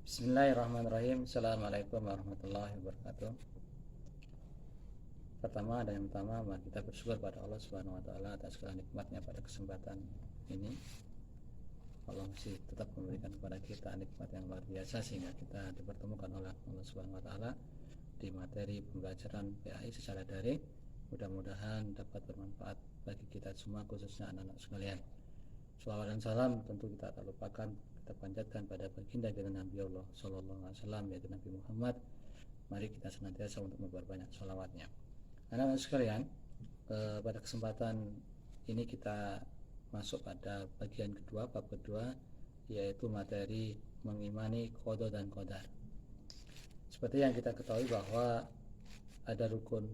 Bismillahirrahmanirrahim. Assalamualaikum warahmatullahi wabarakatuh. Pertama, mari kita bersyukur pada Allah Subhanahu wa taala atas segala nikmatnya pada kesempatan ini. Allah masih tetap memberikan kepada kita nikmat yang luar biasa sehingga kita dipertemukan oleh Allah Subhanahu wa taala di materi pembelajaran PAI secara daring. Mudah-mudahan dapat bermanfaat bagi kita semua, khususnya anak-anak sekalian. Salawat dan salam tentu kita tak lupakan, kita panjatkan pada baginda kita Nabi Allah Sallallahu Alaihi Wasallam, yaitu Nabi Muhammad. Mari kita senantiasa untuk memperbanyak salawatnya. Anak-anak sekalian, pada kesempatan ini kita masuk pada bagian kedua, bab kedua, yaitu materi mengimani qada dan qadar. Seperti yang kita ketahui bahwa ada rukun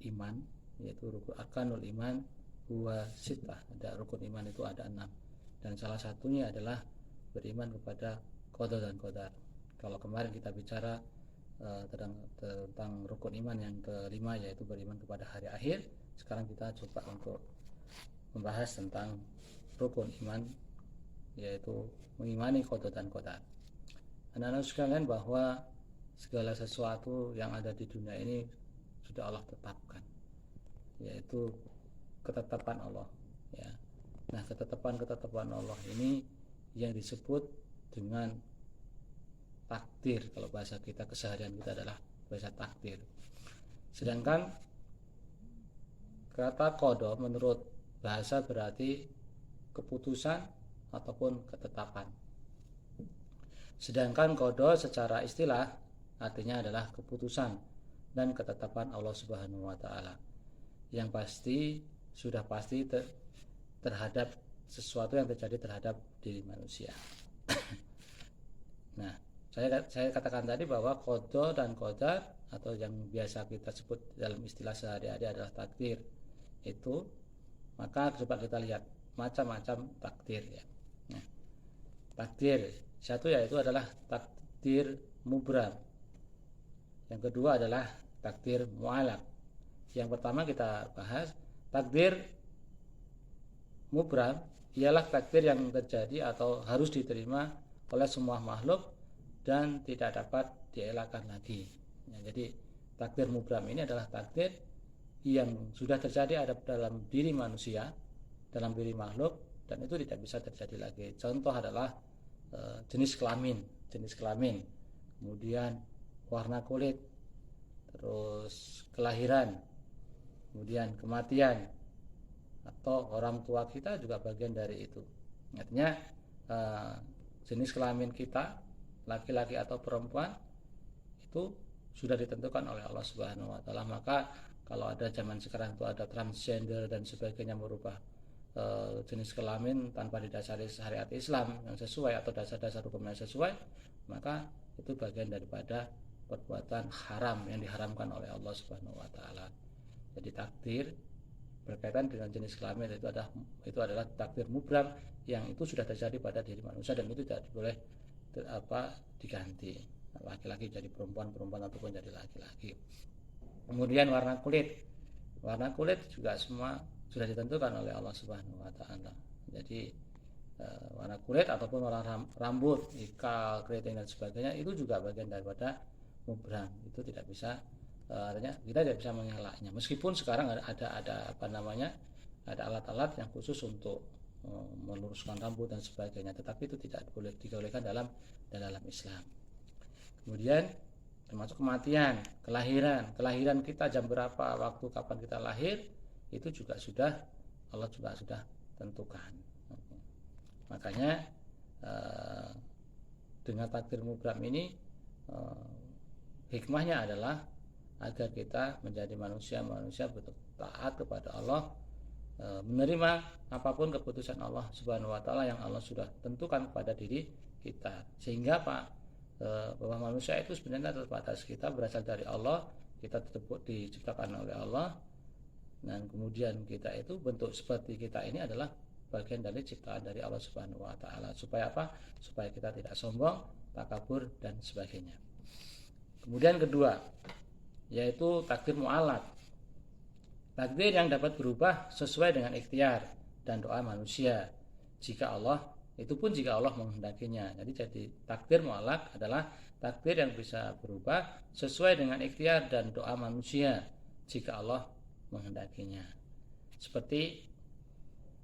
iman, yaitu rukun arkanul iman huwa sittah. Ada rukun iman itu ada 6, dan salah satunya adalah beriman kepada qada dan qadar. Kalau kemarin kita bicara tentang rukun iman yang kelima, yaitu beriman kepada hari akhir, sekarang kita coba untuk membahas tentang rukun iman, yaitu mengimani qada dan qadar. Anak-anak sekalian, bahwa segala sesuatu yang ada di dunia ini sudah Allah tetapkan, yaitu ketetapan Allah, ya. Nah, ketetapan Allah ini yang disebut dengan takdir. Kalau bahasa kita keseharian kita adalah bahasa takdir. Sedangkan kata qada menurut bahasa berarti keputusan ataupun ketetapan. Sedangkan qada secara istilah artinya adalah keputusan dan ketetapan Allah Subhanahu wa taala yang sudah pasti terhadap sesuatu yang terjadi terhadap diri manusia. Nah, saya katakan tadi bahwa qada dan qadar, atau yang biasa kita sebut dalam istilah sehari-hari adalah takdir itu, maka coba kita lihat macam-macam takdir, ya. Nah, takdir satu yaitu adalah takdir mubram. Yang kedua adalah takdir mu'allaq. Yang pertama kita bahas takdir mubram, ialah takdir yang terjadi atau harus diterima oleh semua makhluk dan tidak dapat dielakkan lagi. Ya, jadi takdir mubram ini adalah takdir yang sudah terjadi ada dalam diri manusia, dalam diri makhluk, dan itu tidak bisa terjadi lagi. Contoh adalah jenis kelamin, kemudian warna kulit, terus kelahiran, kemudian kematian, atau orang tua kita juga bagian dari itu. Artinya jenis kelamin kita, laki-laki atau perempuan, itu sudah ditentukan oleh Allah Subhanahu wa taala. Maka kalau ada zaman sekarang itu ada transgender dan sebagainya, merubah jenis kelamin tanpa didasari syariat Islam yang sesuai atau dasar-dasar hukum yang sesuai, maka itu bagian daripada perbuatan haram yang diharamkan oleh Allah Subhanahu wa taala. Jadi takdir berkaitan dengan jenis kelamin itu adalah takdir mubram yang itu sudah terjadi pada diri manusia dan itu tidak boleh diganti. Laki-laki jadi perempuan ataupun jadi laki-laki. Kemudian warna kulit juga semua sudah ditentukan oleh Allah Subhanahu wa taala. Jadi warna kulit ataupun warna rambut, ikal, keriting dan sebagainya itu juga bagian daripada mubram. Itu tidak bisa, artinya kita tidak bisa mengelaknya. Meskipun sekarang ada ada alat-alat yang khusus untuk meluruskan rambut dan sebagainya, tetapi itu tidak boleh dibolehkan dalam Islam. Kemudian termasuk kematian, kelahiran kita jam berapa, waktu kapan kita lahir, itu juga Allah sudah tentukan. Makanya dengan takdir mubram ini hikmahnya adalah agar kita menjadi manusia betul taat kepada Allah, menerima apapun keputusan Allah Subhanahu wa taala yang Allah sudah tentukan pada diri kita, sehingga bahwa manusia itu sebenarnya terbatas. Kita berasal dari Allah, kita diciptakan oleh Allah, dan kemudian kita itu bentuk seperti kita ini adalah bagian dari ciptaan dari Allah Subhanahu wa taala. Supaya apa? Supaya kita tidak sombong, takabur dan sebagainya. Kemudian kedua, yaitu takdir mu'allaq. Takdir yang dapat berubah sesuai dengan ikhtiar dan doa manusia. Jika Allah Itu pun jika Allah menghendakinya. Jadi takdir mu'allaq adalah takdir yang bisa berubah sesuai dengan ikhtiar dan doa manusia jika Allah menghendakinya. Seperti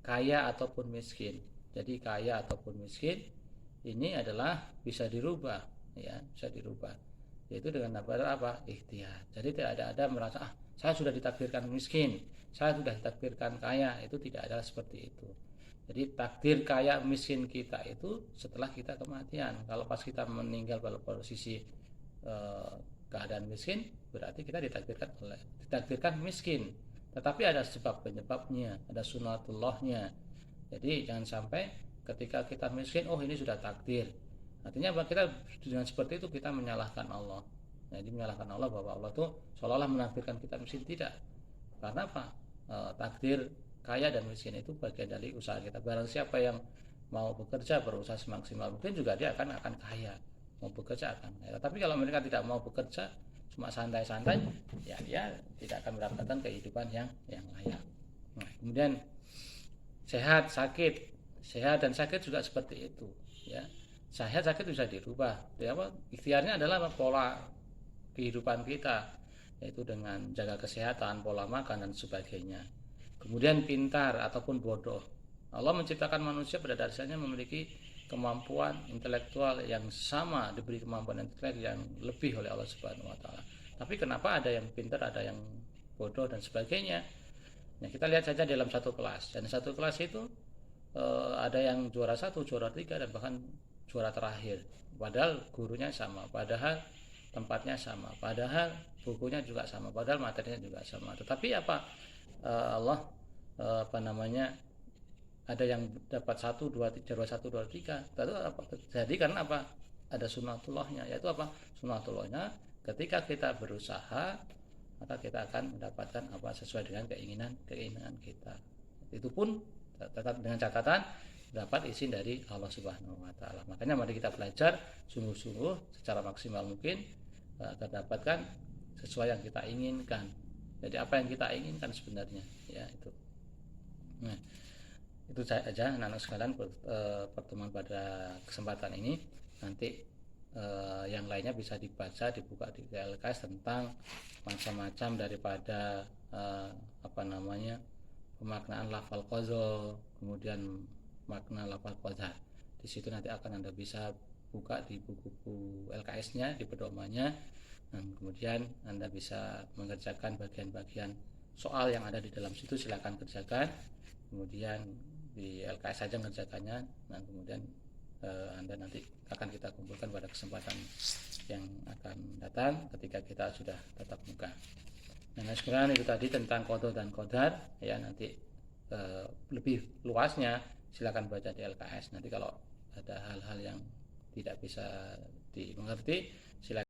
kaya ataupun miskin. Jadi kaya ataupun miskin ini adalah bisa dirubah, ya, bisa dirubah. Yaitu dengan apa? Ikhtiar. Jadi tidak ada merasa saya sudah ditakdirkan miskin, saya sudah ditakdirkan kaya, itu tidak ada seperti itu. Jadi takdir kaya miskin kita itu setelah kita kematian. Kalau pas kita meninggal pada posisi keadaan miskin, berarti kita ditakdirkan miskin. Tetapi ada sebab penyebabnya, ada sunatullahnya. Jadi jangan sampai ketika kita miskin, ini sudah takdir. Artinya kita dengan seperti itu kita menyalahkan Allah. Jadi menyalahkan Allah bahwa Allah itu seolah-olah menakdirkan kita miskin, tidak. Karena apa? Takdir kaya dan miskin itu bagian dari usaha kita. Barang siapa yang mau bekerja, berusaha semaksimal mungkin, juga dia akan kaya. Mau bekerja akan kaya. Tapi kalau mereka tidak mau bekerja, cuma santai-santai, ya dia tidak akan mendapatkan kehidupan yang layak. Nah, kemudian sehat dan sakit juga seperti itu, ya. Sehat sakit bisa dirubah. Ya, ikhtiarnya adalah pola kehidupan kita, yaitu dengan jaga kesehatan, pola makan dan sebagainya. Kemudian pintar ataupun bodoh. Allah menciptakan manusia pada dasarnya memiliki kemampuan intelektual yang sama, diberi kemampuan intelektual yang lebih oleh Allah Subhanahu wa taala. Tapi kenapa ada yang pintar, ada yang bodoh dan sebagainya? Nah, kita lihat saja dalam satu kelas. Dan satu kelas itu ada yang juara 1, juara 3 dan bahkan juara terakhir. Padahal gurunya sama, padahal tempatnya sama, padahal bukunya juga sama, padahal materinya juga sama. Tetapi Allah ada yang dapat 1, 2, 3, juara 1, 2, 3. Jadi karena apa? Ada sunatullahnya, yaitu apa? Sunatullahnya ketika kita berusaha, maka kita akan mendapatkan sesuai dengan keinginan kita. Itu pun tetap dengan catatan dapat izin dari Allah Subhanahu wa taala. Makanya mari kita belajar sungguh-sungguh secara maksimal mungkin agar dapatkan sesuai yang kita inginkan. Jadi apa yang kita inginkan sebenarnya, ya itu. Nah, itu saja anak-anak sekalian pertemuan pada kesempatan ini. Nanti yang lainnya bisa dibuka di LKS tentang macam-macam daripada pemaknaan lafal qadha, kemudian makna lafal qadar. Di situ nanti akan Anda bisa buka di buku-buku LKS-nya, di pedomannya. Dan kemudian Anda bisa mengerjakan bagian-bagian soal yang ada di dalam situ, silakan kerjakan. Kemudian di LKS saja mengerjakannya, dan kemudian Anda nanti akan kita kumpulkan pada kesempatan yang akan datang ketika kita sudah tatap muka. Nah, sekarang itu tadi tentang qadha dan qadar, ya. Nanti lebih luasnya silakan baca di LKS. Nanti kalau ada hal-hal yang tidak bisa dimengerti, silakan